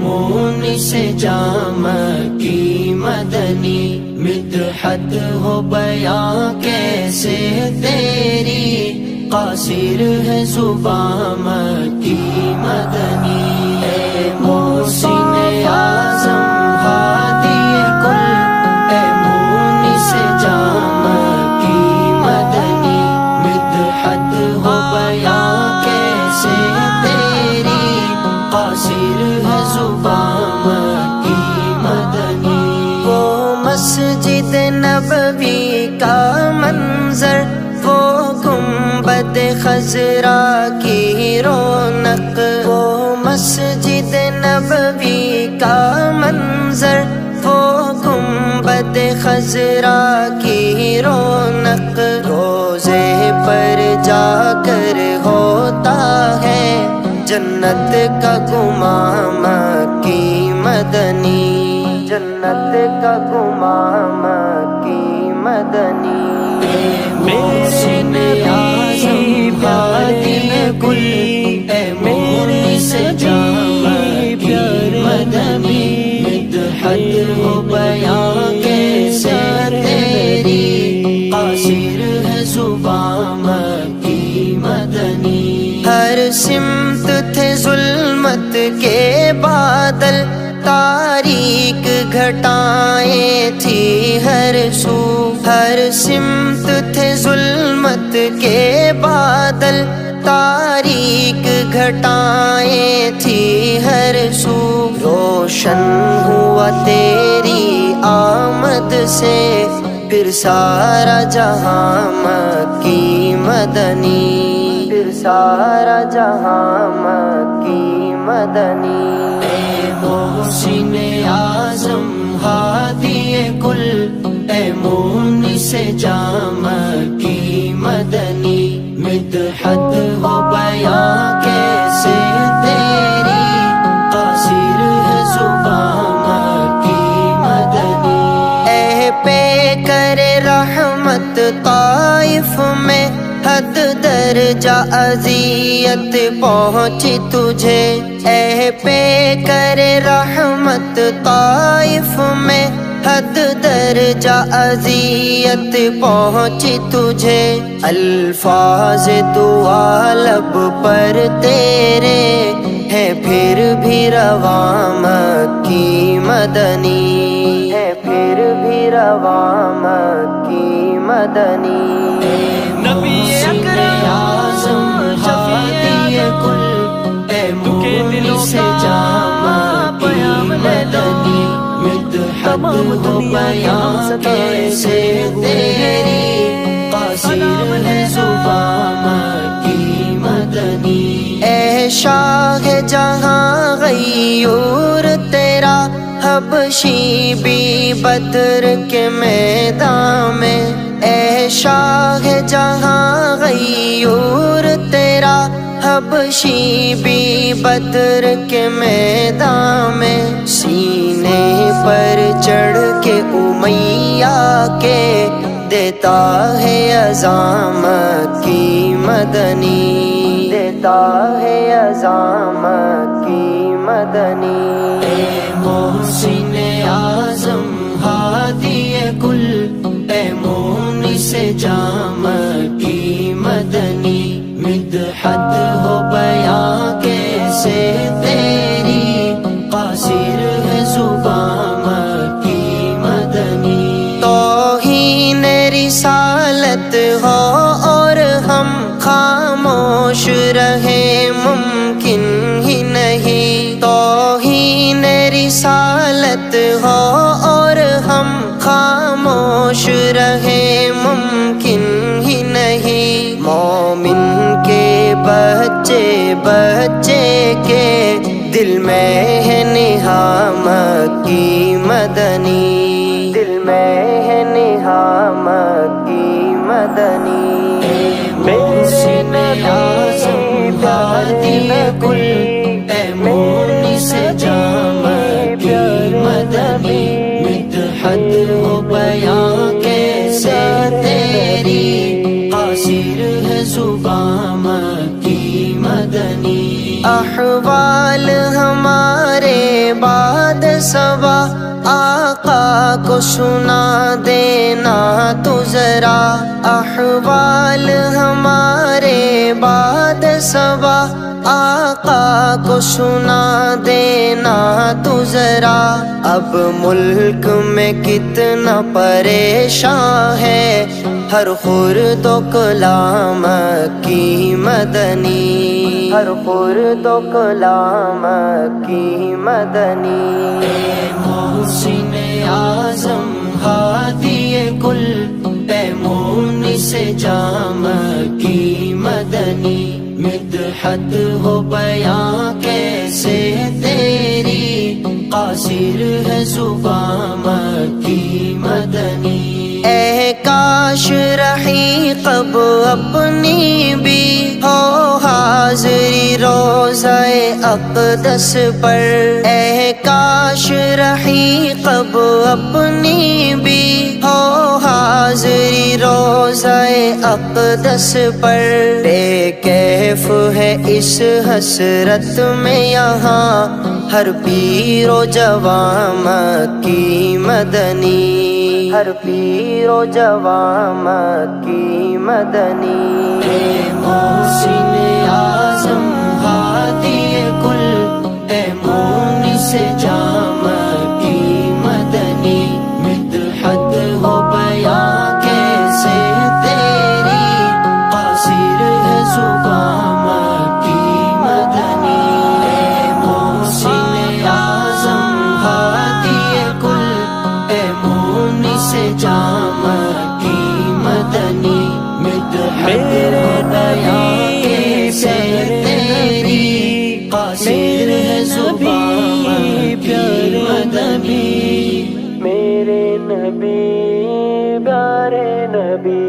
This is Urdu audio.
مونس جام کی مدنی، مدحت ہو بیاں کیسے تیری، قاصر ہے زبان کی مدنی، اے محسن اعظم ہادی کل، اے مونس جام کی مدنی، مدحت ہو بیاں کیسے تیری، قاصر ہے زبان کی مدنی۔ وہ مسجد نبوی کا منظر، وہ گنبد خضرا کی رونق، وہ مسجد نبوی کا منظر، وہ گنبد خضرا کی رونق، روزے پر جا کر ہوتا ہے جنت کا گمام کی مدنی، جنت کا گمام کی مدنی، میرے نبی ہادی کل، اے مونس جام کی مدنی، مدحت ہو بیاں کیسے تیری، قاصر ہے زبان کی مدنی۔ ہر سمت تھے ظلمت کے بادل، تاریک گھٹائیں تھی ہر سو، ہر سمت تھے ظلمت کے بادل، تاریک گھٹائیں تھی ہر سو، روشن ہوا تیری آمد سے پھر سارا جہاں مکی مدنی، پھر سارا جہاں مکی مدنی، اے محسن اعظم ہادی کل، اے مونس جام کی مدنی، مدحت ہو بیاں کیسے تیری، قاصر ہے زبان کی مدنی، اے پیکر رحمت طائف میں حد درجہ اذیت پہنچی تجھے، اے پیکر رحمت طائف میں حد درجہ اذیت پہنچی تجھے، الفاظ دعا لب پر تیرے ہے پھر بھی رواں مکی مدنی، ہے پھر بھی رواں مکی مدنی، نبی اکرم اعظم ہادی کل، اے مونس جام کی مدنی، مدحت ہو بیاں کیسے تیری، قاصر ہے زبان کی مدنی، اے شاہ جہاں غیور تیرا حبشی بھی بدر کے میدان میں، اے شاہ جہاں غیور تیرا حبشی بھی بدر کے میدان میں، سینے پر چڑھ کے امیہ کے دیتا ہے عزام کی مدنی، دیتا ہے عزام کی مدنی، اے محسن اعظم ہادی کل، اے مونس جام کی مدنی، مدحت ہو بیاں کیسے تیری، قاصر ہے زبان کی مدنی، توہین رسالت ہو اور ہم خاموش رہے ممکن ہی نہیں، توہین رسالت ہو اور ہم خاموش رہے ممکن ہی نہیں، مومن کے بچے بچے کے دل میں ہے نہاں مکی مدنی، دل میں ہے نہاں مکی مدنی، محسن اعظم ہادی کل، اے مونس جام کی مدنی، مدحت ہو بیاں کیسے تیری، قاصر ہے زبان کی مدنی، احوال ہمارے بعد صبا آقا کو سنا دینا تو ذرا، احوال ہمارے بعد صبا آقا کو سنا دینا تو ذرا۔ اب ملک میں کتنا پریشان ہے ہر خرد و کلام کی مدنی، ہر خرد و کلام کی مدنی۔ اے محسن اعظم ہادی کل پیمون سے جام کی مدنی، مدحت ہو بیاں کیسے تیری، قاصر ہے زبان کی مدنی۔ اے کاش رہی قب اپنی بھی ہو حاضری روضہ اقدس پر، اے کاش رہی قب اپنی بھی ہو حاضری روضہ اقدس پر۔ بے کیف ہے اس حسرت میں یہاں ہر پیر و جوان مکی مدنی، ہر پیر و جوان مکی مدنی۔ اے محسن اعظم ہادی کل پیمون سے جام کی مدنی، مدحت ہو بیاں کیسے تیری، قاصر ہے زبان کی مدنی۔ اے محسن اعظم ہادی کل پیمون سے جام کی مدنی، مدحت ہو بیاں کیسے تیری، قاصر ہے زبان کی مدنی۔ میرے نبی پیارے نبی